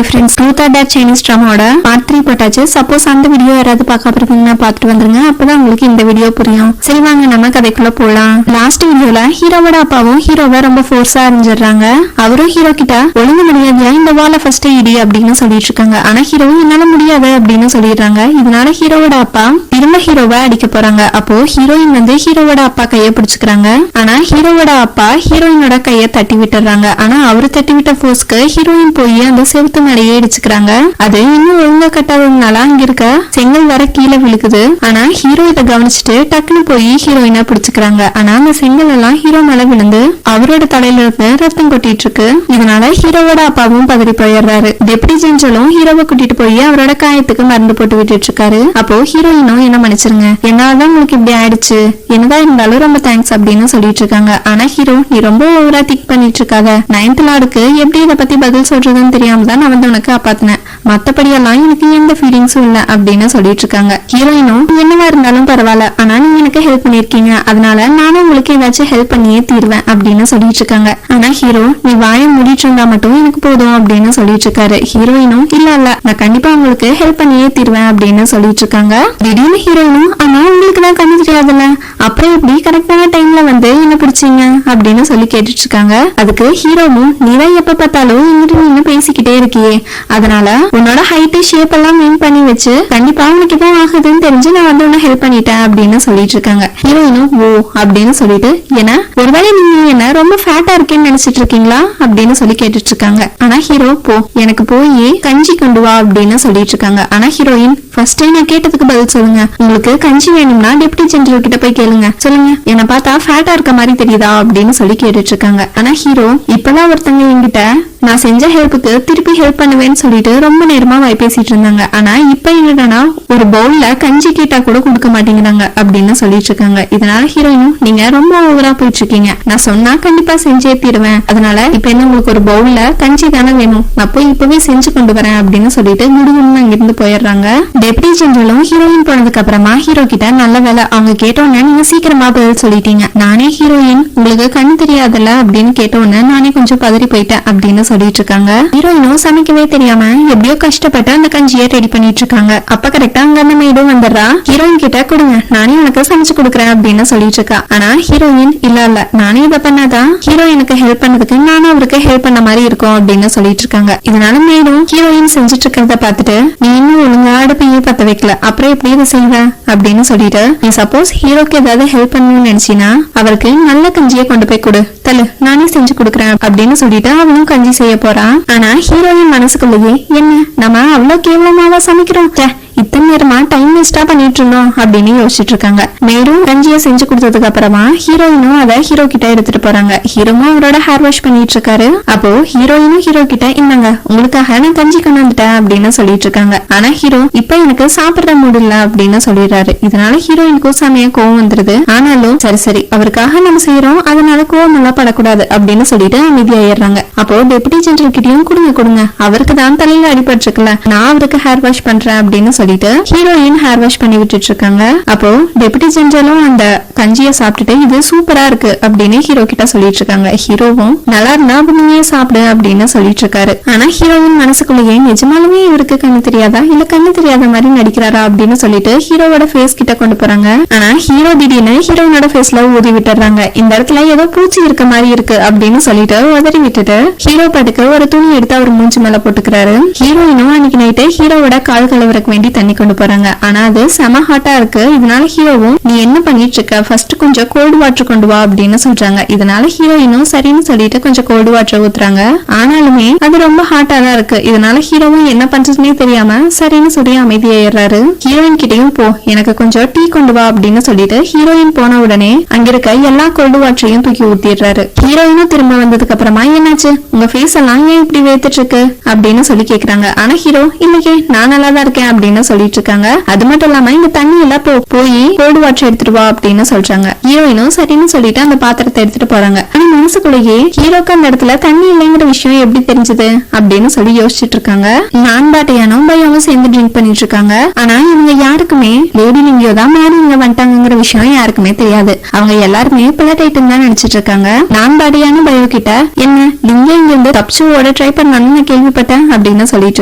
Hi friends, truth or dare Chinese ட்ராமாவோட part 3 போட்டாச்சு. Suppose அந்த வீடியோ யாராவது பார்க்க போறீங்கன்னா பார்த்துட்டு வந்துருங்க. அப்பதான் உங்களுக்கு இந்த வீடியோ புரியும். சரி வாங்க நம்ம கதைக்குள்ள போலாம். லாஸ்ட் வீடியோல ஹீரோவோட அப்பாவும் ஹீரோவை ரொம்ப ஃபோர்ஸா அறிஞ்சிடுறாங்க. அவரும் ஹீரோ கிட்ட ஒழுங்கு முடியாதியா இந்த வாழ ஃபர்ஸ்ட் இடி அப்படின்னு சொல்லிட்டு இருக்காங்க. ஆனா ஹீரோ என்னால முடியாது அப்படின்னு சொல்லிடுறாங்க. இதனால ஹீரோவோட அப்பா திரும்ப ஹீரோவை அடிக்க போறாங்க. அப்போ ஹீரோயின் வந்து ஹீரோவோட அப்பா கையை பிடிச்சுக்கிறாங்க. ஆனா ஹீரோவோட அப்பா ஹீரோயினோட கையை தட்டி விட்டுறாங்க. ஆனா அவரு தட்டி விட்ட போர்ஸ்க்கு ஹீரோயின் போய் அந்த செவுத்து மேலேயே இடிச்சுக்கிறாங்க. அது இன்னும் ஒழுங்கா கட்டாததுனால அங்க இருக்க செங்கல் வர கீழே விழுக்குது. ஆனா ஹீரோ இதை கவனிச்சுட்டு டக்குன்னு போய் ஹீரோயினை பிடிச்சுக்கிறாங்க. ஆனா அந்த செங்கல் எல்லாம் ஹீரோ மேல விழுந்து அவரோட தலையில இருந்து ரத்தம் கொட்டிட்டு இருக்கு. இதனால ஹீரோவோட அப்பாவும் பதறி போயிடுறாரு. டெப்டி ஜென்ரலும் ஹீரோவை கூட்டிட்டு போய் அவரோட காயத்துக்கு மருந்து போட்டு விட்டுட்டு இருக்காரு. அப்போ ஹீரோயினும் என்ன மன்னிச்சிருங்க, என்னாலதான் உங்களுக்கு இப்படி ஆயிடுச்சு, என்னதான் இருந்தாலும் ரொம்ப தேங்க்ஸ் அப்படின்னு சொல்லிட்டு இருக்காங்க. ஆனா ஹீரோ நீ ரொம்ப ஓவரா திங்க் பண்ணிட்டு இருக்காத, 9th லார்டுக்கு எப்படி இதை பத்தி பதில் சொல்றதுன்னு தெரியாம தான் நான் வந்து உனக்கு காப்பாத்தினேன், மத்தபடி எல்லாம் எனக்கு எந்த ஃபீலிங்ஸும் இல்ல அப்படின்னு சொல்லிட்டு இருக்காங்க. ஹீரோயினும் என்னவா இருந்தாலும் பரவாயில்ல, ஆனா நீங்க எனக்கு ஹெல்ப் பண்ணிருக்கீங்க, அதனால நானும் உங்களுக்கு ஏதாச்சும் ஹெல்ப் பண்ணியே தீர்வேன் அப்படின்னு சொல்லிட்டு இருக்காங்க. ஆனா ஹீரோ நீ வாயை மூடிட்டு இருந்தா மட்டும் எனக்கு போதும் அப்படின்னு சொல்லிட்டு இருக்காரு. ஹீரோயினும் இல்ல நான் கண்டிப்பா உங்களுக்கு ஹெல்ப் பண்ணியே தீர்வேன் அப்படின்னு சொல்லிட்டு இருக்காங்க. திடீர்னு ஹீரோயினும் ஆனா உங்களுக்கு தான் கண்ணு தெரியாதுல்ல, அப்புறம் எப்படி கரெக்டான டைம்ல வந்து என்ன பிடிச்சீங்க அப்படின்னு சொல்லி கேட்டுட்டு இருக்காங்க. அதுக்கு ஹீரோவும் நீதான் எப்ப பார்த்தாலும் இங்கிட்டு நின்று பேசிக்கிட்டே இருக்கியே, அதனால உன்னோட ஹைட் ஷேப் எல்லாம் மீன் பண்ணி வச்சு கண்டிப்பா உனக்கு எதுவும் ஆகுதுன்னு தெரிஞ்சு நான் வந்து உன்னை ஹெல்ப் பண்ணிட்டேன் அப்படின்னு சொல்லிட்டு இருக்காங்க. ஹீரோயினும் ஓ அப்படின்னு சொல்லிட்டு ஏன்னா ஒருவேளை நீங்க என்ன ரொம்ப ஃபேட்டா இருக்கேன்னு நினைச்சிட்டு இருக்கீங்களா அப்படின்னு சொல்லி கேட்டுட்டு இருக்காங்க. ஆனா ஹீரோ போ எனக்கு போய் கஞ்சி கொண்டு வா அப்படின்னு சொல்லிட்டு இருக்காங்க. ஆனா ஹீரோயின் ஃபர்ஸ்ட் நான் கேட்டதுக்கு பதில் சொல்லுங்க, உங்களுக்கு கஞ்சி வேணும்னா டெப்டி ஜெனரல் கிட்ட போய் கேளுங்க, சொல்லுங்க என்ன பார்த்தா ஃபேட்டா இருக்க மாதிரி தெரியுதா அப்படின்னு சொல்லி கேட்டுட்டு இருக்காங்க. ஆனா ஹீரோ இப்பதான் ஒருத்தங்க என்கிட்ட நான் செஞ்ச ஹெல்ப்புக்கு திருப்பி ஹெல்ப் பண்ணுவேன்னு சொல்லிட்டு ரொம்ப நேரமா வாய் பேசிட்டு இருந்தாங்க, ஆனா இப்ப என்னன்னா ஒரு பவுல்ல கஞ்சி கேட்டா கூட கொடுக்க மாட்டேங்கிறாங்க அப்படின்னு சொல்லிட்டு இருக்காங்க. இதனால ஹீரோயினும் நீங்க ரொம்ப ஓவரா போயிட்டு இருக்கீங்க, நான் சொன்னா கண்டிப்பா செஞ்சே தீருவேன், அதனால இப்ப என்ன உங்களுக்கு ஒரு பவுல்ல கஞ்சி தானே வேணும், நான் போய் இப்பவே செஞ்சு கொண்டு வரேன் அப்படின்னு சொல்லிட்டு குடுகுடுன்னு அங்கிருந்து போயிடுறாங்க. டெப்டி ஜெனரலும் ஹீரோயின் போனதுக்கு அப்புறமா ஹீரோ கிட்ட நல்ல வேலை அவங்க கேட்டோன்னு நீங்க சீக்கிரமா பதில் சொல்லிட்டீங்க, நானே ஹீரோயின் உங்களுக்கு கண்ணு தெரியாதுல்ல அப்படின்னு கேட்டோன்னு நானே கொஞ்சம் பதறி போயிட்டேன் அப்படின்னு சொல்லிட்டு இருக்காங்க. ஹீரோயினும் சமைக்கவே தெரியாம எப்படியோ கஷ்டப்பட்டு அந்த கஞ்சியை ரெடி பண்ணிட்டு இருக்காங்க. அப்ப கரெக்டா அங்க அந்த மேடும் வந்துடுறா. ஹீரோயின் கிட்ட கொடுங்க நானே உனக்கு சமைச்சு கொடுக்குறேன் அப்படின்னு சொல்லிட்டு இருக்கா. ஆனா ஹீரோயின் இல்ல நானே இதை பண்ணாதான் ஹீரோயினுக்கு ஹெல்ப் பண்ணதுக்கு நானும் அவருக்கு ஹெல்ப் பண்ண மாதிரி இருக்கும் அப்படின்னு சொல்லிட்டு இருக்காங்க. இதனால மேடும் ஹீரோயின் செஞ்சுட்டு இருக்கிறத பார்த்துட்டு நீ இன்னும் ஒழுங்கா அடுப்பையே பத்த வைக்கல, அப்புறம் எப்படி இதை செய்வ அப்படின்னு சொல்லிட்டு நீ சப்போஸ் ஹீரோக்கு ஏதாவது ஹெல்ப் பண்ணணும்னு நினைச்சினா அவருக்கு நல்ல கஞ்சியை கொண்டு போய் கொடு தலு, நானே செஞ்சு கொடுக்குறேன் அப்படின்னு சொல்லிட்டு அவனும் கஞ்சி செய்ய போறான். ஆனா ஹீரோயின் மனசுக்குள்ளேயே என்ன நம்ம அவ்வளவு கேவலமாவா சமைக்கிறோம், இத்தனை நேரமா டைம் வேஸ்டா பண்ணிட்டு இருந்தோம் அப்படின்னு யோசிச்சுட்டு இருக்காங்க. மேலும் கஞ்சியை செஞ்சு கொடுத்ததுக்கு அப்புறமா ஹீரோயினும் அதை ஹீரோ கிட்ட எடுத்துட்டு போறாங்க. ஹீரோவும் அவரோட ஹேர் வாஷ் பண்ணிட்டு இருக்காரு. அப்போ ஹீரோயினும் ஹீரோ கிட்ட இந்தாங்க உங்களுக்காக நான் கஞ்சி கொண்டு வந்துட்டேன் அப்படின்னு சொல்லிட்டு இருக்காங்க. ஆனா ஹீரோ இப்ப எனக்கு சாப்பிட முடியல அப்படின்னு சொல்லிடுறாரு. இதனால ஹீரோயினுக்கும் செமையா கோவம் வந்துருது. ஆனாலும் சரி அவருக்காக நம்ம செய்யறோம், அதனால கோவம் எல்லாம் படக்கூடாது அப்படின்னு சொல்லிட்டு அமைதியாயிடுறாங்க. அப்போ டெப்டி ஜெனரல் கிட்டயும் கொடுங்க அவருக்கு தான் தலையில அடிபட்டு இருக்குல்ல, நான் அவருக்கு ஹேர் வாஷ் பண்றேன் அப்படின்னு சொல்லிட்டு ஹீரோயின் ஹேர் வாஷ் பண்ணி விட்டுட்டு இருக்காங்க. அப்போ டெப்டி ஜெனரலும் அந்த கஞ்சியை சாப்பிட்டுட்டு இது சூப்பரா இருக்கு அப்படின்னு ஹீரோ கிட்ட சொல்லிட்டு இருக்காங்க. ஹீரோவும் நல்லா இருந்தா நீயே சாப்பிடு அப்படின்னு சொல்லிட்டு இருக்காரு. ஆனா ஹீரோயின் மனசுக்குள்ளேயே நிஜமாலுமே இவருக்கு கண்ணு தெரியாதா இல்ல கண்ணு தெரியாத மாதிரி நடிக்கிறாரா அப்படின்னு சொல்லிட்டு ஹீரோவோட ஃபேஸ் கிட்ட கொண்டு போறாங்க. ஆனா ஹீரோ திடீர்னு ஹீரோயினோட ஃபேஸ்ல ஊதி விட்டுறாங்க. இந்த இடத்துல ஏதோ பூச்சி இருக்க மாதிரி இருக்கு அப்படின்னு சொல்லிட்டு உதறி விட்டுட்டு ஹீரோ பாட்டுக்கு ஒரு துணி எடுத்து அவர் மூஞ்சி மேல போட்டுக்கிறாரு. ஹீரோயினும் அன்னைக்கு நைட்டு ஹீரோவோட கால் கழுவுறக்கு வேண்டி தண்ணி கொண்டு போறாங்க. ஆனா அது செம ஹாட்டா இருக்கு. இதனால ஹீரோவும் நீ என்ன பண்ணிட்டு இருக்க, ஃபர்ஸ்ட் கொஞ்சம் கோல்டு வாட்டர் கொண்டு வா அப்படின்னு சொல்றாங்க. இதனால ஹீரோயினும் சரின்னு சொல்லிட்டு கொஞ்சம் கோல்டு வாட்டர் ஊத்துறாங்க. ஆனாலுமே அது ரொம்ப ஹாட்டா தான் இருக்கு. இதனால ஹீரோவும் என்ன பண்றதுன்னே தெரியாம சரின்னு சொல்லி அமைதியாயிடுறாரு. ஹீரோயின் கிட்டையும் போ எனக்கு கொஞ்சம் டீ கொண்டு வா அப்படின்னு சொல்லிட்டு ஹீரோயின் போன உடனே அங்க இருக்க எல்லா கோல்டு வாட்டரையும் தூக்கி ஊத்திடுறாரு. ஹீரோயினும் திரும்ப வந்ததுக்கு அப்புறமா என்னாச்சு உங்க ஃபேஸ் எல்லாம் ஏன் இப்படி வேத்துட்டு இருக்கு அப்படின்னு சொல்லி கேக்குறாங்க. ஆனா ஹீரோ இன்னைக்கு நான் நல்லா தான் இருக்கேன் அப்படின்னு சொல்லிட்டு இருக்காங்க. அது மட்டும் இல்லாம இந்த தண்ணி எல்லாம் போய் கோல்டு வாட்டர் எடுத்துட்டு வா அப்படின்னு சொல்றாங்க. ஹீரோயினும் சரின்னு சொல்லிட்டு அந்த பாத்திரத்தை எடுத்துட்டு போறாங்க. ஆனா மனசுக்குள்ளேயே ஹீரோக்கு அந்த இடத்துல தண்ணி இல்லைங்கிற விஷயம் எப்படி தெரிஞ்சது அப்படின்னு சொல்லி யோசிச்சுட்டு இருக்காங்க. நான் பாட்டையானும் பையாவும் சேர்ந்து ட்ரிங்க் பண்ணிட்டு இருக்காங்க. ஆனா இவங்க யாருக்குமே லேடி லிங்கியோ தான் மேரி இங்க வந்துட்டாங்கிற விஷயம் யாருக்குமே தெரியாது. அவங்க எல்லாருமே பிளட் ஐட்டம் தான் நினைச்சிட்டு இருக்காங்க. நான் பாட்டையானும் பயோ கிட்ட என்ன லிங்க இங்க இருந்து தப்பிச்சு ஓட ட்ரை பண்ணான்னு நான் கேள்விப்பட்டேன் அப்படின்னு சொல்லிட்டு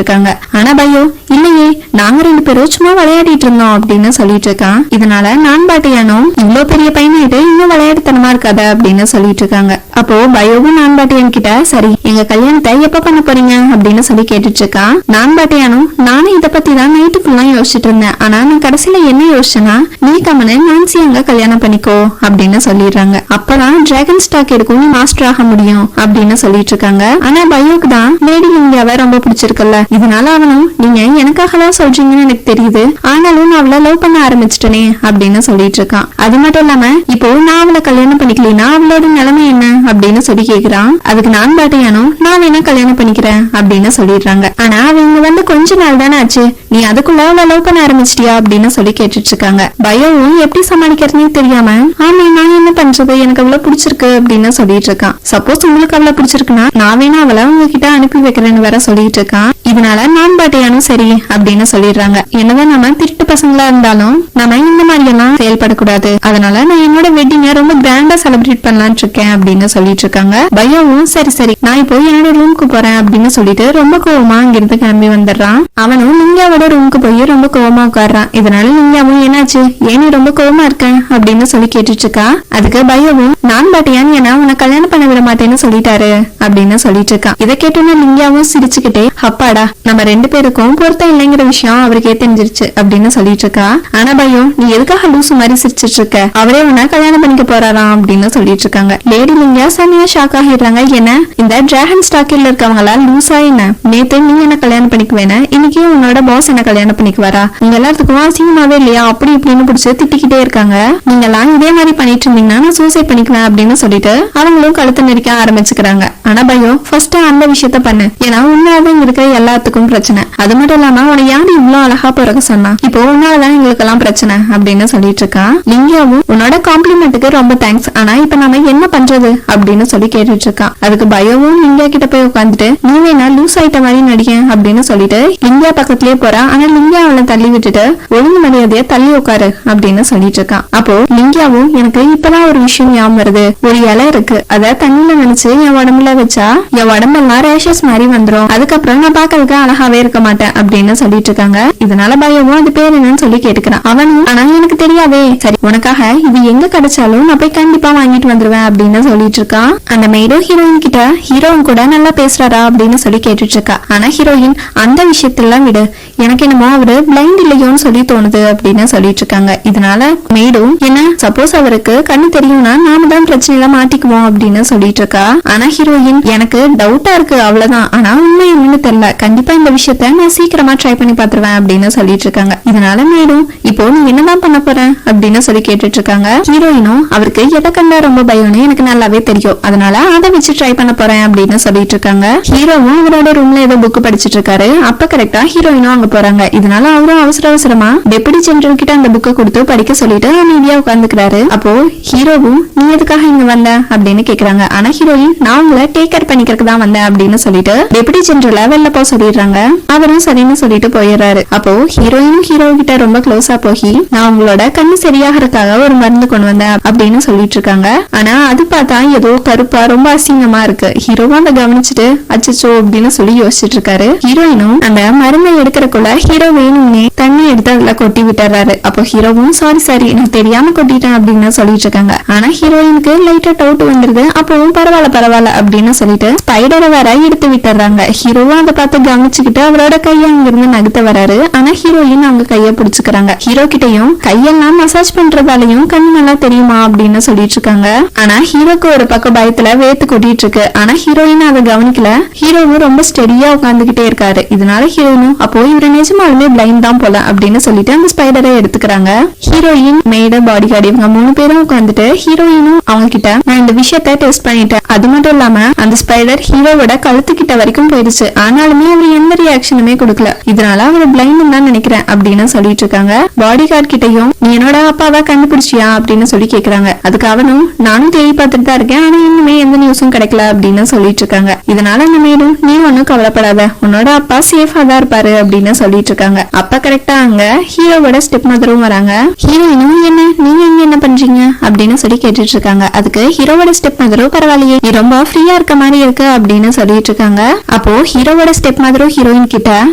இருக்காங்க. ஆனா பயோ இல்லையே, நாங்க 2 பேரும் சும்மா விளையாடிட்டு இருந்தோம் அப்படின்னு சொல்லிட்டு இருக்கான். இதனால நான் பாட்டியானும் இவ்வளவு பெரிய பையனாயிட்டு இன்னும் விளையாட்டுத்தனமா இருக்காத அப்படின்னு சொல்லிட்டு இருக்காங்க. அப்போ பயோவும் நான் பாட்டியான் கிட்ட சரி எங்க கல்யாணத்தை எப்ப பண்ண போறீங்க அப்படின்னு சொல்லி கேட்டுட்டு இருக்கான். நான் பாட்டியானும் நானும் இத பத்தி தான் நைட்டு ஃபுல்லா யோசிச்சுட்டு இருந்தேன். ஆனா நான் கடைசியில என்ன யோசிச்சேன்னா நீ கமனை நான்சி அங்க கல்யாணம் பண்ணிக்கோ அப்படின்னு சொல்லிடுறாங்க. அப்பதான் டிராகன் ஸ்டாக் எடுக்கும் மாஸ்டர் ஆக முடியும் அப்படின்னு சொல்லிட்டு இருக்காங்க. ஆனா பயோக்கு தான் லேடி லிங்கியாவை ரொம்ப பிடிச்சிருக்குல்ல, இதனால அவனும் நீங்க எனக்காக தான் சொல்றீங்கன்னு எனக்கு தெரியுது, ஆனாலும் நான் அவளை லவ் பண்ண ஆரம்பிச்சிட்டனே அப்படின்னு சொல்லிட்டு இருக்கான். அது மட்டும் இல்லாம இப்போ நான் அவளை கல்யாணம் பண்ணிக்கலனா அவளோட நிலைமை என்ன அப்படின்னு சொல்லி கேக்குறான். அதுக்கு நான் பாட்டியானும் நான் வேணா கல்யாணம் பண்ணிக்கிறேன் அப்படின்னு சொல்லிடுறாங்க. ஆனா அவங்க வந்து கொஞ்ச நாள் தானே ஆச்சு, நீ அதுக்குள்ள அவளை லவ் பண்ண ஆரம்பிச்சிட்டியா அப்படின்னு சொல்லி கேட்டுட்டு இருக்காங்க. பயோவும் எப்படி சமாளிக்கிறதுனே தெரியாம ஆமா நான் என்ன பண்றது, எனக்கு அவ்வளவு பிடிச்சிருக்கு அப்படின்னு சொல்லிட்டு இருக்கான். சப்போஸ் உங்களுக்கு அவ்வளவு பிடிச்சிருக்குன்னா நான் வேணா அவளை உங்ககிட்ட அனுப்பி வைக்கிறேன்னு வேற சொல்லிட்டு இருக்கான். இதனால நான் பாட்டியானும் சரி அப்படின்னு சொல்லிடுறாங்க. என்னதான் நம்ம திருட்டு பசங்களா இருந்தாலும் நம்ம இந்த மாதிரி எல்லாம் செயல்படக்கூடாது, அதனால நான் என்னோட வெட்டிங்க ரொம்ப கிராண்டா செலிப்ரேட் பண்ணலான்னு இருக்கேன் அப்படின்னு சொல்லிட்டு இருக்காங்க. பயோவும் சரி சரி நான் இப்போ என்னோட ரூமுக்கு போறேன் அப்படின்னு சொல்லிட்டு ரொம்ப கோவமா அங்கிருந்து கிளம்பி வந்துடுறான். அவனும் லிங்காவோட ரூமுக்கு போய் ரொம்ப கோவமா உட்காடுறான். இதனால லிங்காவும் என்னாச்சு ஏன் நீ ரொம்ப கோவமா இருக்க அப்படின்னு சொல்லி கேட்டுட்டு இருக்கா. அதுக்கு பயோவும் நான் பாட்டியான் ஏன்னா உன்னை கல்யாணம் பண்ண விட மாட்டேன்னு சொல்லிட்டாரு அப்படின்னு சொல்லிட்டு இருக்கான். இதை கேட்டோன்னு லிங்காவும் சிரிச்சுக்கிட்டே அப்பாடா நம்ம 2 பேருக்கும் பொருத்தம் இல்லைங்கிற விஷயம் அவருக்கே தெரிஞ்சிருச்சு அப்படின்னு சொல்லிட்டு இருக்கா. ஆனா பயோ நீ எதுக்காக லூசு மாதிரி சிரிச்சிட்டு இருக்க, அவரே உன்ன கல்யாணம் பண்ணிக்க போறாராம் அப்படின்னு சொல்லிட்டு இருக்காங்க. லேடி லிங்கா சனியா ஷாக் ஆகிடுறாங்க. என்ன இந்த டிராகன் ஸ்டாக்கில் இருக்கவங்களா லூசா என்ன, நேத்து நீ என்ன கல்யாணம் பண்ணிக்குவேன, இன்னைக்கு உன்னோட பாஸ் என்ன கல்யாணம் பண்ணிக்குவாரா, உங்க எல்லாத்துக்கும் அசிங்கமாவே இல்லையா அப்படி இப்படின்னு பிடிச்சு திட்டிக்கிட்டே இருக்காங்க. நீங்க எல்லாம் இதே மாதிரி பண்ணிட்டு இருந்தீங்கன்னா நான் சூசைட் பண்ணிக்குவேன் அப்படின்னு சொல்லிட்டு அவங்களும் கழுத்து நெரிக்க ஆரம்பிச்சுக்கிறாங்க. ஆனா பயோ ஃபர்ஸ்ட் அந்த விஷயத்த பண்ணு, ஏன்னா உன்னாலதான் இருக்க எல்லாத்துக்கும் பிரச்சனை, அது மட்டும் இல்லாம உன யாரு இவ்வளவு அழகா பிறகு சொன்னா, இப்போ உன்னாலதான் எங்களுக்கு எல்லாம் பிரச்சனை அப்படின்னு சொல்லிட்டு இருக்கான். லிங்காவும் உன்னோட காம்ப்ளிமெண்ட்டுக்கு ரொம்ப தேங்க்ஸ், ஆனா இப்ப நம்ம என்ன பண்றது அப்படின்னு சொல்லி கேட்டுட்டு இருக்கான். அதுக்கு பயோவும் லிங்கா கிட்ட போய் உட்காந்துட்டு நீ வேணா லூஸ் ஆயிட்ட மாதிரி நடிக்க அப்படின்னு சொல்லிட்டு லிங்கா பக்கத்திலேயே போறா. ஆனா லிங்கா அவளை தள்ளி விட்டுட்டு ஒழுங்கு மரியாதைய தள்ளி உட்காரு அப்படின்னு சொல்லிட்டு இருக்கான். அப்போ லிங்காவும் எனக்கு இப்பதான் ஒரு விஷயம் ஞாபகம் வருது, ஒரு இலை இருக்கு அத தண்ணியில நினைச்சு என் உடம்புல வச்சா என் உடம்பெல்லாம் ரேஷஸ் மாதிரி வந்துரும், அதுக்கப்புறம் நான் பாக்கிறதுக்கு அழகாவே இருக்க மாட்டேன் அப்படின்னு சொல்லிட்டு இருக்காங்க. இதனால பயவும் அது பேர் என்னன்னு சொல்லி கேட்டுக்கிறான். அவனும் ஆனா எனக்கு தெரியாதே, சரி உனக்காக இது எங்க கிடைச்சாலும் நான் போய் கண்டிப்பா வாங்கிட்டு வந்துருவேன் அப்படின்னு சொல்லிட்டு இருக்கான். அந்த மேடும் ஹீரோயின் கிட்ட ஹீரோயின் கூட நல்லா பேசுறாரா அப்படின்னு சொல்லி கேட்டுட்டு இருக்கா. ஆனா ஹீரோயின் அந்த விஷயத்தெல்லாம் விடு, எனக்கு என்னமோ அவரு பிளைண்ட் இல்லையோன்னு சொல்லி தோணுது அப்படின்னு சொல்லிட்டு இருக்காங்க. இதனால மேடும் என்ன சப்போஸ் அவருக்கு கண்ணு தெரியும்னா நாம தான் பிரச்சனையில மாட்டிக்குவோம் அப்படின்னு சொல்லிட்டு இருக்கா. ஆனா ஹீரோயின் எனக்கு டவுட்டா இருக்கு அவ்வளவுதான், ஆனா உண்மை என்னன்னு தெரியல, கண்டிப்பா இந்த விஷயத்த நான் சீக்கிரமா ட்ரை பண்ணி பாத்துருவேன் அப்படின்னு சொல்லிட்டு இருக்காங்க. இதனால மேடும் இப்போ நீ என்னதான் பண்ண போற அப்படின்னு சொல்லி கேட்டுட்டு இருக்காங்க. ஹீரோயினும் அவருக்கு எதை கண்டா ரொம்ப பயம்னு எனக்கு நல்லாவே தெரியும், அதனால அதை வச்சு ட்ரை பண்ண போறேன் அப்படின்னு சொல்லிட்டு இருக்காங்க. ஹீரோவும் அவரோட ரூம்ல ஏதோ புக் படிச்சிட்டு இருக்காரு. அப்ப கரெக்டா ஹீரோயினும் அங்க போறாங்க. இதனால அவரும் அவசரமா டெபுட்டி ஜெனரல் கிட்ட அந்த புக்கை கொடுத்து படிக்க சொல்லிட்டு அமைதியா உட்கார்ந்துக்கிறாரு. அப்போ ஹீரோவும் நீ எதுக்காக இங்க வந்த அப்படின்னு கேக்குறாங்க. ஆனா ஹீரோயின் நான் உங்களை டேக் கேர் பண்ணிக்கிறதுக்கு தான் வந்தேன் அப்படின்னு சொல்லிட்டு டெபுட்டி ஜெனரல வெளில போக சொல்லிடுறாங்க. அவரும் சரின்னு சொல்லிட்டு போயிடுறாரு. அப்போ ஹீரோயினும் ஹீரோ கிட்ட ரொம்ப க்ளோஸா போய் நான் உங்களோட கண்ணு சரியாகிறதுக்காக ஒரு மருந்து கொண்டு வந்தேன் அப்படின்னு சொல்லிட்டு இருக்காங்க. ஆனா அது பார்த்தா ஏதோ கருப்பா ரொம்ப அசிங்கமா இருக்கு. ஹீரோவும் அதை கவனிச்சுட்டு அச்சச்சோ அப்படின்னு சொல்லி யோசிச்சுட்டு இருக்காரு. ஹீரோயினும் அந்த மருந்தை எடுக்கிறக்குள்ள ஹீரோ வேணும்னே தண்ணி எடுத்து அதுல கொட்டி விட்டுறாரு. அப்போ ஹீரோவும் சாரி நான் தெரியாம கொட்டிட்டேன் அப்படின்னு சொல்லிட்டு இருக்காங்க. ஆனா ஹீரோயினுக்கு லைட்டா டவுட் வந்துருது. அப்பவும் பரவாயில்ல அப்படின்னு சொல்லிட்டு ஸ்பைடரை வேற எடுத்து விட்டுறாங்க. ஹீரோவும் அதை பார்த்து கவனிச்சுக்கிட்டு அவரோட கையை அங்கிருந்து நகர்த்த வராரு. ஆனா ஹீரோயின் அவங்க கைய பிடிச்சுக்கிறாங்க. ஹீரோ கிட்டையும் கையெல்லாம் மசாஜ் பண்றதாலையும் கண்ணு நல்லா தெரியுமா அப்படின்னு சொல்லிட்டு இருக்காங்க. ஆனா ஹீரோக்கு ஒரு பக்கம் பயத்துல வேத்து கொட்டிட்டு இருக்கு. ஆனா ஹீரோயின் அதை கவனிக்கல. ஹீரோவும் ரொம்ப ஸ்டெடியா உட்காந்துகிட்டே இருக்காரு. இதனால ஹீரோயினும் அப்போ இவரு நிஜமாலுமே பிளைண்ட் தான் போல அப்படின்னு சொல்லிட்டு அந்த ஸ்பைடரை எடுத்துக்கிறாங்க. ஹீரோயின் மேட பாடி கார்டு இவங்க 3 பேரும் உட்காந்துட்டு ஹீரோயினும் அவங்க கிட்ட நான் இந்த விஷயத்த டெஸ்ட் பண்ணிட்டேன், அது மட்டும் இல்லாம அந்த ஸ்பைடர் ஹீரோவோட கழுத்து கிட்ட வரைக்கும் போயிடுச்சு, ஆனாலுமே அவர் எந்த ரியாக்ஷனுமே கொடுக்கல, இதனால அவர் பிளைண்ட் தான் நினைக்கிறேன் அப்படின்னு சொல்லிட்டு இருக்காங்க. பாடி கார்டு கிட்டையும் நீ என்னோட அப்பாவா கண்டுபிடிச்சியா அப்படின்னு சொல்லி கேக்குறாங்க. அதுக்கு அவர் அவனும் நானும் தேடி பார்த்துட்டு தான் இருக்கேன், ஆனா இன்னுமே எந்த நியூஸும் கிடைக்கல அப்படின்னு சொல்லிட்டு இருக்காங்க. இதனால அந்த மேடும் நீ ஒன்னும் கவலைப்படாத, உன்னோட அப்பா சேஃபா தான் இருப்பாரு அப்படின்னு சொல்லிட்டு இருக்காங்க. அப்ப கரெக்டா அங்க ஹீரோவோட ஸ்டெப் மதரும் வராங்க. ஹீரோயினும் என்ன நீங்க இங்க என்ன பண்றீங்க அப்படின்னு சொல்லி கேட்டுட்டு இருக்காங்க. அதுக்கு ஹீரோவோட ஸ்டெப் மதரும் பரவாயில்லையே நீ ரொம்ப ஃப்ரீயா இருக்க மாதிரி இருக்கு அப்படின்னு சொல்லிட்டு இருக்காங்க. அப்போ ஹீரோவோட ஸ்டெப் மதரும் ஹீரோயின் கிட்ட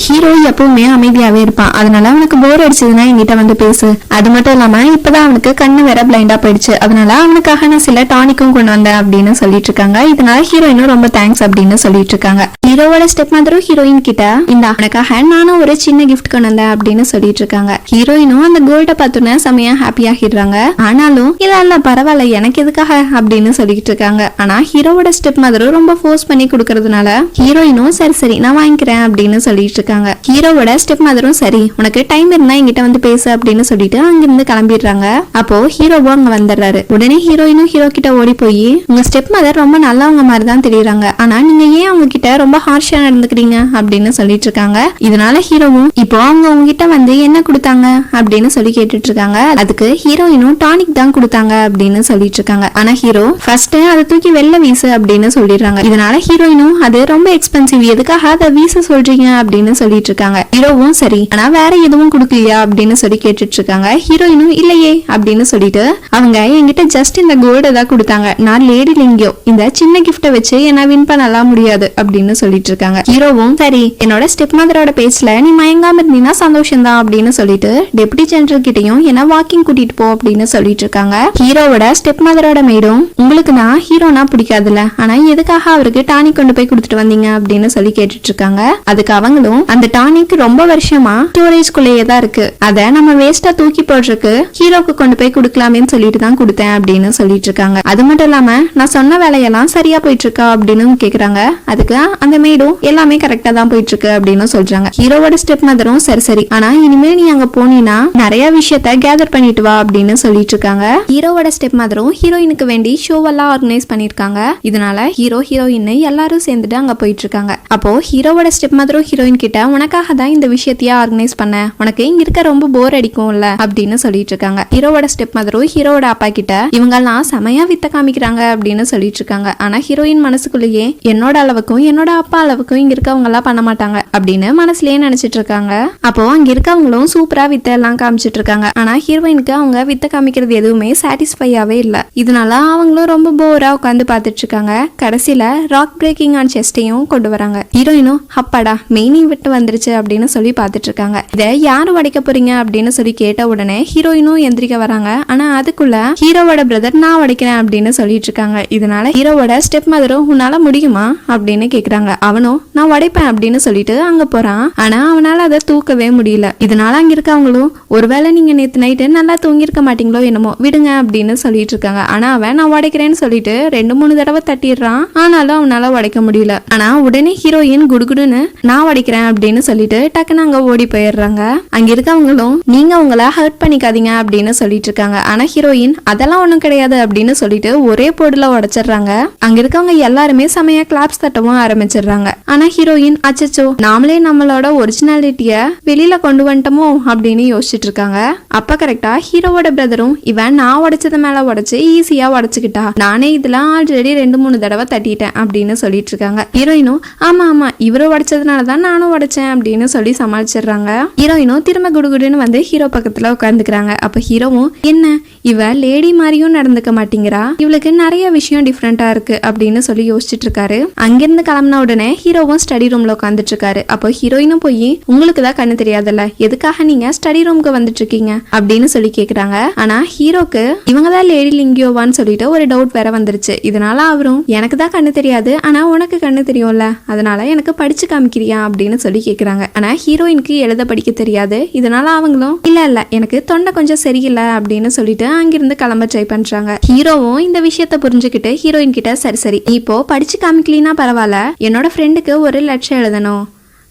ஹீரோ எப்பவுமே அமைதியாவே இருப்பான், அதனால அவனுக்கு போர் அடிச்சதுன்னா என்கிட்ட வந்து பேசு. அது மட்டும் இல்லாம இப்பதான் அவனுக்கு கண்ணு வேற பிளைண்டா போயிடுச்சு, அதனால அவனுக்காக நான் சில டானிக்கும் கொண்டு வந்தேன் அப்படின்னு சொல்லிட்டு இருக்காங்க. இதனால ஹீரோயினும் ரொம்ப தேங்க்ஸ் அப்படின்னு சொல்லிட்டு இருக்காங்க. ஹீரோவோட ஸ்டெப் மதரும் ஹீரோயின் கிட்ட இந்த அவனுக்காக நானும் ஒரு சின்ன கிஃப்ட் கொண்டு வந்தேன் அப்படின்னு சொல்லிட்டு இருக்காங்க. ஹீரோயினும் அந்த கோல்ட பார்த்தோன்னே செமையா ஹாப்பி ஆகிடுறாங்க. ஆனாலும் இல்ல பரவாயில்ல எனக்கு எதுக்காக அப்படின்னு சொல்லிட்டு இருக்காங்க. ஆனா ஹீரோவோட ஸ்டெப் மதரும் ரொம்ப ஃபோர்ஸ் பண்ணி கொடுக்கறதுனால ஹீரோயினும் சரி நான் வாங்கிக்கிறேன் அப்படின்னு சொல்லிட்டு இருக்காங்க. ஹீரோவோட ஸ்டெப் மதரும் சரி உனக்கு டைம் இருந்தா என்கிட்ட வந்து பேசு அப்படின்னு சொல்லிட்டு அங்கிருந்து கிளம்பிடுறாங்க. அப்போ ஹீரோவும் அங்க வந்துடுறாரு. உடனே ஹீரோயினும் ஹீரோ கிட்ட ஓடி போய் உங்க ஸ்டெப் மதர் ரொம்ப நல்லவங்க மாதிரி தான் தெரியுறாங்க, ஆனா நீங்க ஏன் அவங்க கிட்ட ரொம்ப ஹார்ஷா நடந்துக்கிறீங்க அப்படின்னு சொல்லிட்டு இருக்காங்க. இதனால ஹீரோவும் இப்போ அவங்க உங்ககிட்ட வந்து என்ன கொடுத்தாங்க அப்படின்னு சொல்லி கேட்டுட்டு இருக்காங்க. அதுக்கு ஹீரோயினும் டானிக் தான் கொடுத்தாங்க அப்படின்னு சொல்லிட்டு இருக்காங்க. ஆனா ஹீரோ ஃபர்ஸ்ட் அதை தூக்கி வெளில வீசு அப்படின்னு சொல்லிடுறாங்க. இதனால ஹீரோயினும் அது ரொம்ப எக்ஸ்பென்சிவ் எதுக்காக அதை வீச சொல்றீங்க அப்படின்னு சொல்லிட்டு இருக்காங்க. ஹீரோவும் சரி ஆனா வேற எதுவும் கொடுக்கலையா அப்படின்னு சொல்லி கேட்டுட்டு இருக்காங்க. ஹீரோயினும் இல்லையே அப்படின்னு சொல்லிட்டு அவங்க என்கிட்ட ஜஸ்ட் இந்த கோல்ட தான் கொடுத்தாங்க, நான் லேடி லிங்கியோ இந்த சின்ன கிஃப்ட வச்சு என்ன வின் பண்ணலாம் முடியாது அப்படின்னு சொல்லிட்டு இருக்காங்க. ஹீரோவும் சரி என்னோட ஸ்டெப் மதரோட பேஸ்ல நீ மயங்காம இருந்தீங்கன்னா சந்தோஷம் தான் அப்படின்னு சொல்லிட்டு டெப்டி ஜெனரல் கிட்டையும் என்ன வாக்கிங் கூட்டிட்டு போ அப்படின்னு சொல்லிட்டு இருக்காங்க. ஹீரோவோட ஸ்டெப் மதரோட மேடும் உங்களுக்கு நான் ஹீரோனா பிடிக்காதுல்ல, ஆனா எதுக்காக அவருக்கு டானிக் கொண்டு போய் கொடுத்துட்டு வந்தீங்க அப்படின்னு சொல்லி கேட்டுட்டு இருக்காங்க. அதுக்கு அவங்களும் அந்த டானிக் ரொம்ப வருஷமா ஸ்டோரேஜ்குள்ளேயே தான் இருக்கு, அத நம்ம வேஸ்டா தூக்கி போடுறதுக்கு ஹீரோக்கு கொண்டு போய் கொடுக்கலாமேன்னு சொல்லிட்டு தான் கொடுத்தேன் அப்படின்னு சொல்லிட்டு இருக்காங்க. அது மட்டும் இல்லாம நான் சொன்ன வேலையெல்லாம் சரியா போயிட்டு இருக்கா அப்படின்னு கேக்குறாங்க. அதுக்கு அந்த மேடும் எல்லாமே கரெக்டா தான் போயிட்டு இருக்கு அப்படின்னு சொல்றாங்க. ஹீரோவோட ஸ்டெப் மதரும் சரி ஆனா இனிமேல் நீ அங்க போனீங்கன்னா நிறைய விஷயத்த கேதர் பண்ணிட்டு வா அப்படின்னு சொல்லிட்டு இருக்காங்க. ஹீரோவோட ஸ்டெப் மதரும் ஹீரோயினுக்கு வேண்டி ஷோவெல்லாம் ஆர்கனைஸ் பண்ணிருக்காங்க. இதனால ஹீரோ ஹீரோயின் எல்லாரும் சேர்ந்துட்டு அங்க போயிட்டு இருக்காங்க. அப்போ ஹீரோவோட ஸ்டெப் மதரும் ஹீரோயின் கிட்ட உனக்காக தான் இந்த விஷயத்தையே ஆர்கனைஸ் பண்ண, உனக்கு இங்க இருக்க ரொம்ப போர் அடிக்கும்ல அப்படின்னு சொல்லிட்டு இருக்காங்க. ஹீரோவோட ஸ்டெப் மதரும் ஹீரோவோட அப்பா கிட்ட இவங்க எல்லாம் செமையா வித்த காமிக்கிறாங்க அப்படின்னு சொல்லிட்டு இருக்காங்க. ஆனா ஹீரோயின் மனசுக்குள்ளேயே என்னோட அளவுக்கும் என்னோட அப்பா அளவுக்கும் இங்க இருக்கவங்க எல்லாம் பண்ண மாட்டாங்க அப்படின்னு மனசுலயே நினைச்சிட்டு இருக்காங்க. அப்போ அங்க இருக்கவங்களும் சூப்பரா வித்த எல்லாம் காமிச்சிட்டு இருக்காங்க. ஆனா ஹீரோயினுக்கு அவங்க வித்த காமிக்கிறது எதுவுமே சாட்டிஸ்ஃபையாவே இல்ல. இதனால அவங்களும் ரொம்ப போரா உட்காந்து பாத்துட்டு இருக்காங்க. கடைசியில ராக் பிரேக்கிங் ஆன் செஸ்டையும் கொண்டு வராங்க. ஹீரோயினும் அப்பாடா மெயினிங் விட்டு வந்துருச்சு அப்படின்னு சொல்லி பாத்துட்டு இருக்காங்க. இதை யாரு உடைக்க போறீங்க அப்படின்னு சொல்லி கேட்ட உடனே ஹீரோயினும் எந்திரிக்க வராங்க. ஆனா அதுக்குள்ள ஹீரோவோட பிரதர் நான் உடைக்கிறேன் அப்படின்னு சொல்லிட்டு இருக்காங்க. இதனால ஹீரோவோட ஸ்டெப் மதரும் உன்னால முடியுமா அப்படின்னு கேக்குறாங்க. அவனும் நான் உடைப்பேன் அப்படின்னு சொல்லிட்டு அங்க போறான். ஆனா அவனால அதை தூக்கவே முடியல. இதனால அங்க இருக்கவங்களும் ஒருவேளை நீங்க நேத்து நைட்டு நல்லா தூங்கி இருக்க மாட்டீங்களோ என்னமோ விடுங்க அப்படின்னு சொல்லிட்டு இருக்காங்க. ஆனா அவன் நான் உடைக்கிறேன்னு சொல்லிட்டு 2-3 தடவை தட்டிடுறான். ஆனாலும் அவனால உடைக்க முடியல. ஆனா உடனே ஹீரோயின் குடுகுடுன்னு நான் உடைக்கிறேன் அப்படின்னு சொல்லிட்டு டக்குன்னு அங்க ஓடி போயிடுறாங்க. அங்க இருக்கவங்களும் நீங்க உங்களை ஹர்ட் பண்ணிக்காதீங்க அப்படின்னு சொல்லிட்டு இருக்காங்க. ஆனா ஹீரோயின் அதெல்லாம் ஒண்ணும் கிடையாது அப்படின்னு சொல்லிட்டு ஒரே போடுல உடைச்சிடுறாங்க. அங்க இருக்கவங்க எல்லாருமே செமையா கிளாப்ஸ் தட்டவும் ஆரம்பிச்சிடுறாங்க. ஆனா ஹீரோயின் அச்சச்சோ நாமளே நம்மளோட ஒரிஜினாலிட்டிய வெளியில கொண்டு வந்துட்டோமோ அப்படின்னு யோசிச்சுட்டு இருக்காங்க. அப்ப கரெக்டா ஹீரோவோட பிரதரும் இவன் நான் உடைச்சது மேல உடைச்சு ஈஸியா உடைச்சுக்கிட்டா, நானே இதெல்லாம் ஆல்ரெடி 2-3 தடவை தட்டிட்டேன் அப்படின்னு சொல்லிட்டு இருக்காங்க. ஹீரோயினும் ஆமா இவரு உடைச்சதுனாலதான் நானும் உடைச்சேன் அப்படின்னு சொல்லி சமாளிச்சிடுறாங்க. ஹீரோயினும் திரும்ப குடுகுடுன்னு வந்து ஹீரோ பக்கத்துல உட்காந்துக்கிறாங்க. அப்ப ஹீரோவும் என்ன இவ லேடி மாதிரியும் நடந்துக்க மாட்டேங்கிறா, இவளுக்கு நிறைய விஷயம் டிஃப்ரெண்டா இருக்கு அப்படின்னு சொல்லி யோசிச்சுட்டு இருக்காரு. அங்கிருந்து கிளம்பின உடனே ஹீரோவும் ஸ்டடி ரூம்ல உட்காந்துட்டு இருக்காரு. அப்போ ஹீரோயினும் போய் உங்களுக்கு தான் கண்ணு தெரியாதுல்ல, எதுக்காக நீங்க ஸ்டடி ரூமுக்கு வந்துட்டு இருக்கீங்க அப்படின்னு சொல்லி கேக்குறாங்க. ஆனா ஹீரோக்கு இவங்கதான் லேடி லிங்கியோவான்னு சொல்லிட்டு ஒரு டவுட் வேற வந்துருச்சு. இதனால அவரும் எனக்கு தான் கண்ணு தெரியாது ஆனா உனக்கு கண்ணு தெரியும்ல, அதனால எனக்கு படிச்சு காமிக்கிறியா அப்படின்னு சொல்லி கேக்குறாங்க. ஆனா ஹீரோயினுக்கு எழுத படிக்க தெரியாது. இதனால அவங்களும் இல்ல எனக்கு தொண்டை கொஞ்சம் சரியில்லை அப்படின்னு சொல்லிட்டு அங்கிருந்து கிளம்ப ட்ரை பண்றாங்க. ஹீரோவும் இந்த விஷயத்த புரிஞ்சுக்கிட்டு ஹீரோயின் கிட்ட சரி இப்போ படிச்சு காமிக்கலினா பரவாயில்ல, என்னோட ஃப்ரெண்டுக்கு ஒரு லெட்டர் எழுதணும்,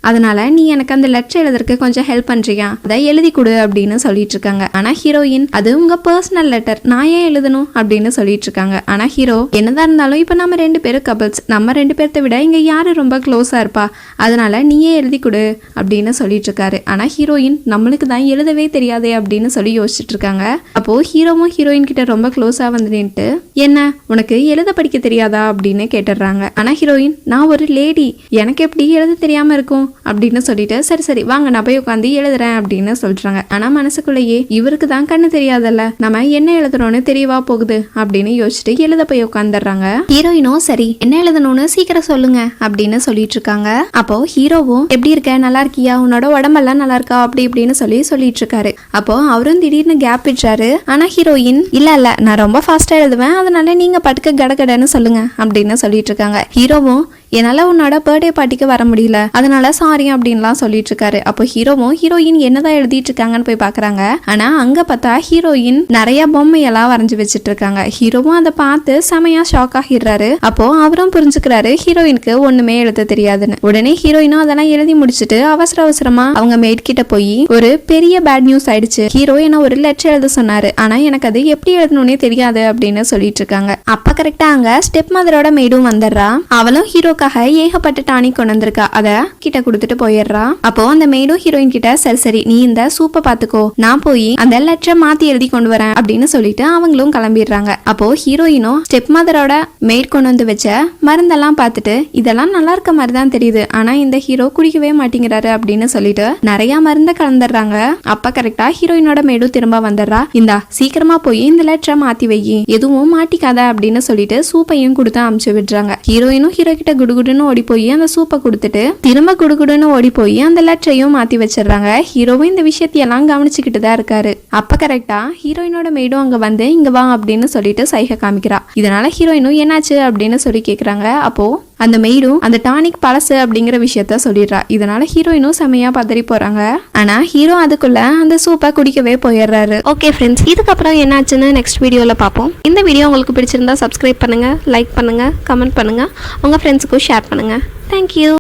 அதனால நீ எனக்கு அந்த லெட்டர் எழுதுறதுக்கு கொஞ்சம் ஹெல்ப் பண்றியா, அதை எழுதி கொடு அப்படின்னு சொல்லிட்டு இருக்காங்க. ஆனா ஹீரோயின் அது உங்க பர்சனல் லெட்டர், நான் ஏன் எழுதணும் அப்படின்னு சொல்லிட்டு இருக்காங்க. ஆனா ஹீரோ என்னதான் இருந்தாலும் இப்ப நம்ம 2 பேரும் கபிள்ஸ், நம்ம 2 பேர்த்த விட இங்க யாரு ரொம்ப க்ளோஸா இருப்பா, அதனால நீயே எழுதி கொடு அப்படின்னு சொல்லிட்டு இருக்காரு. ஆனா ஹீரோயின் நம்மளுக்கு தான் எழுதவே தெரியாதே அப்படின்னு சொல்லி யோசிச்சுட்டு இருக்காங்க. அப்போ ஹீரோவும் ஹீரோயின் கிட்ட ரொம்ப க்ளோஸா வந்து நின்று என்ன உனக்கு எழுத படிக்க தெரியாதா அப்படின்னு கேட்டுடுறாங்க. ஆனா ஹீரோயின் நான் ஒரு லேடி, எனக்கு எப்படி எழுத தெரியாம இருக்கும் அப்படின்னு சொல்லிட்டு சரி சரி வாங்க நான் போய் உட்காந்து எழுதுறேன் அப்படின்னு சொல்றாங்க. ஆனா மனசுக்குள்ளேயே இவருக்கு தான் கண்ணு தெரியாதல்ல, நம்ம என்ன எழுதுறோம்னு தெரியவா போகுது அப்படின்னு யோசிச்சுட்டு எழுத போய் உட்காந்துடுறாங்க. ஹீரோயினும் சரி என்ன எழுதணும்னு சீக்கிரம் சொல்லுங்க அப்படின்னு சொல்லிட்டு இருக்காங்க. அப்போ ஹீரோவும் எப்படி இருக்க, நல்லா இருக்கியா, உன்னோட உடம்பெல்லாம் நல்லா இருக்கா அப்படி இப்படின்னு சொல்லிட்டு இருக்காரு. அப்போ அவரும் திடீர்னு கேப் விடுறாரு. ஆனா ஹீரோயின் இல்ல நான் ரொம்ப ஃபாஸ்டா எழுதுவேன், அதனால நீங்க பட்டுக்க கடகடன்னு சொல்லுங்க அப்படின்னு சொல்லிட்டு இருக்காங்க. ஹீரோவும் என்னால உன்னோட பர்த்டே பார்ட்டிக்கு வர முடியல, அதனால சாரி அப்படின்லாம் சொல்லிட்டு இருக்காரு. அப்போ ஹீரோவும் ஹீரோயின் என்னதான் எழுதிட்டு இருக்காங்கன்னு போய் பாக்குறாங்க. ஆனா அங்க பார்த்தா ஹீரோயின் நிறைய பொம்மையெல்லாம் வரைஞ்சு வச்சுட்டு இருக்காங்க. ஹீரோவும் அதை பார்த்து செமையா ஷாக் ஆகிடுறாரு. அப்போ அவரும் புரிஞ்சுக்கிறாரு ஹீரோயினுக்கு ஒண்ணுமே எழுத தெரியாதுன்னு. உடனே ஹீரோயினும் அதெல்லாம் எழுதி முடிச்சுட்டு அவசர அவசரமா அவங்க மேட் கிட்ட போய் ஒரு பெரிய பேட் நியூஸ் ஆயிடுச்சு, ஹீரோ என்ன ஒரு லெட்டர் எழுத சொன்னாரு, ஆனா எனக்கு அது எப்படி எழுதணும்னே தெரியாது அப்படின்னு சொல்லிட்டு இருக்காங்க. அப்ப கரெக்டா அங்க ஸ்டெப் மதரோட மேடும் வந்துடுறா. அவளும் ஹீரோக்காக ஏகப்பட்ட டானிக் கொண்டு வந்திருக்கா, அத கிட்ட கொடுத்துட்டு போயிடுறா. அப்போ அந்த மேடும் ஹீரோயின் கிட்ட சரி சரி நீ இந்த சூப்பை பாத்துக்கோ, நான் போய் அந்த லெட்டரை மாத்தி எழுதி கொண்டு வரேன் அப்படின்னு சொல்லிட்டு அவங்களும் கிளம்பிடுறாங்க. அப்போ ஹீரோயினும் ஸ்டெப் மதரோட மேட் கொண்டு வந்து வச்ச மருந்தெல்லாம் பார்த்துட்டு இதெல்லாம் நல்லா இருக்க மாதிரி தான் தெரியுது, ஆனா இந்த ஹீரோ குடிக்கவே மாட்டேங்கிறாரு அப்படின்னு சொல்லிட்டு நிறைய மருந்தை கலந்துடுறாங்க. அப்ப கரெக்டா ஹீரோயினோட மேடும் திரும்ப வந்துடுறா. இந்தா சீக்கிரமா போய் இந்த லெட்டரை மாத்தி வை, எதுவும் மாட்டிக்காத அப்படின்னு சொல்லிட்டு சூப்பையும் கொடுத்து அமுச்சு விடுறாங்க. ஹீரோயினும் ஹீரோ கிட்ட குடுகுடுன்னு ஓடி போய் அந்த சூப்பை கொடுத்துட்டு திரும்ப குடுகுடுன்னு ஓடி போய் அந்த லெட்டரையும் மாத்தி வச்சிடறாங்க. ஹீரோவும் இந்த விஷயத்தையெல்லாம் கவனிச்சுக்கிட்டு தான் இருக்காரு. அப்ப கரெக்டா ஹீரோயினோட மேடும் அங்க வந்து இங்க வா அப்படின்னு சொல்லிட்டு சைகை காமிக்கிறா. இதனால ஹீரோயினும் என்னாச்சு அப்படின்னு சொல்லி கேக்குறாங்க. அப்போ அந்த மெய்டும் அந்த டானிக் பழசு அப்படிங்கிற விஷயத்த சொல்லிடுறா. இதனால ஹீரோயினும் செமையா பதறி போறாங்க. ஆனா ஹீரோ அதுக்குள்ள அந்த சூப்பை குடிக்கவே போயிடுறாரு. ஓகே ஃப்ரெண்ட்ஸ், இதுக்கப்புறம் என்னாச்சுன்னு நெக்ஸ்ட் வீடியோல பார்ப்போம். இந்த வீடியோ உங்களுக்கு பிடிச்சிருந்தா சப்ஸ்கிரைப் பண்ணுங்க, லைக் பண்ணுங்க, கமெண்ட் பண்ணுங்க, உங்க ஃப்ரெண்ட்ஸுக்கும் ஷேர் பண்ணுங்க. தேங்க்யூ.